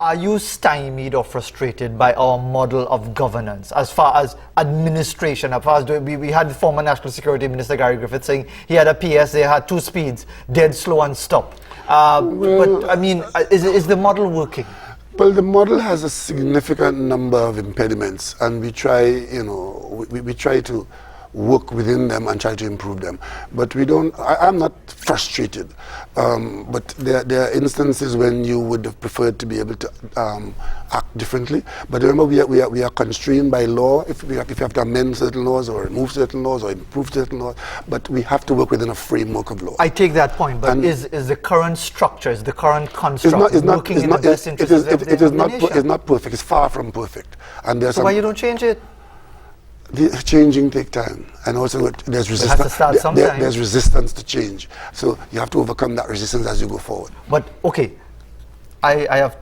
Are you stymied or frustrated by our model of governance as far as administration? As far as we had the former National Security Minister Gary Griffith saying he had a PS, they had 2 speeds, dead, slow and stop. But I mean, is the model working? Well, the model has a significant number of impediments, and we try, you know, we try to work within them and try to improve them. But we don't, I'm not frustrated, but there are instances when you would have preferred to be able to act differently. But remember, we are constrained by law if you have to amend certain laws or remove certain laws or improve certain laws, but we have to work within a framework of law. I take that point, but is the current structure, is the current construct working in the best interest of the nation? It's not perfect, it's far from perfect. And there's so why you don't change it? The changing take time, and also there's resistance. There's resistance to change, so you have to overcome that resistance as you go forward. But okay, I have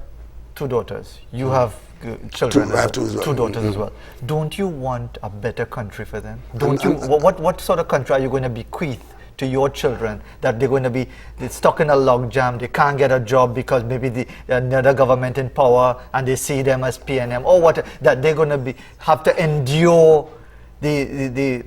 2 daughters. You have children. I have 2 as well. 2 daughters as well. Don't you want a better country for them? Don't you? What sort of country are you going to bequeath to your children, that they're going to be stuck in a logjam, they can't get a job because maybe another government in power and they see them as PNM, or what, that they're going to have to endure the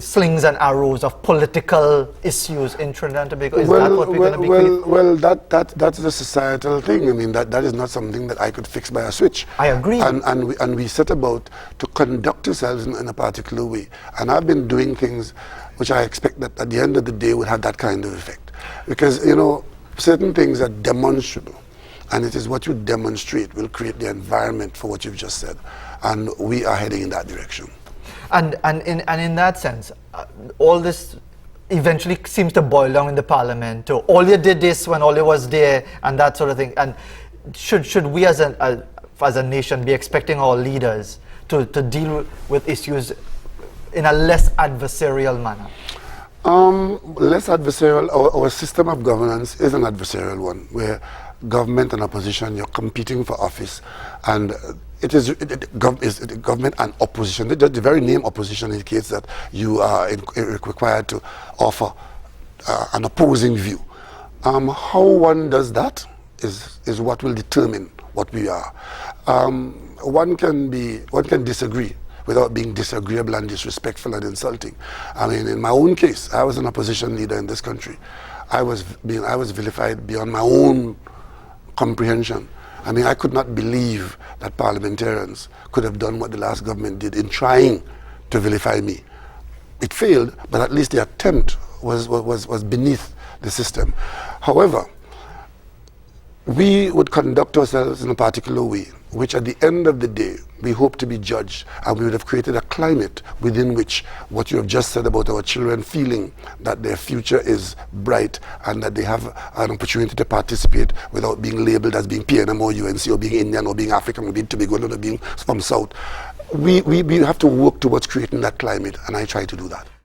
slings and arrows of political issues in Trinidad and Tobago? Is that what we're going to bequeath? Well, that's the societal thing. I mean, that is not something that I could fix by a switch. I agree. And we set about to conduct ourselves in a particular way. And I've been doing things which I expect that at the end of the day would have that kind of effect. Because, you know, certain things are demonstrable. And it is what you demonstrate will create the environment for what you've just said. And we are heading in that direction. And in that sense, all this eventually seems to boil down in the parliament to all you did this when all you was there and that sort of thing. And should we as a nation be expecting our leaders to deal with issues in a less adversarial manner? Less adversarial. Our system of governance is an adversarial one, where government and opposition, you're competing for office, and it is government and opposition. The very name opposition indicates that you are required to offer an opposing view. How one does that is what will determine what we are. One can disagree without being disagreeable and disrespectful and insulting. I mean, in my own case, I was an opposition leader in this country. I was vilified beyond my own comprehension. I mean, I could not believe that parliamentarians could have done what the last government did in trying to vilify me. It failed, but at least the attempt was beneath the system. However, we would conduct ourselves in a particular way, which at the end of the day, we hope to be judged, and we would have created a climate within which what you have just said about our children feeling that their future is bright and that they have an opportunity to participate without being labeled as being PNM or UNC or being Indian or being African or being Tobago or being from South. We have to work towards creating that climate, and I try to do that.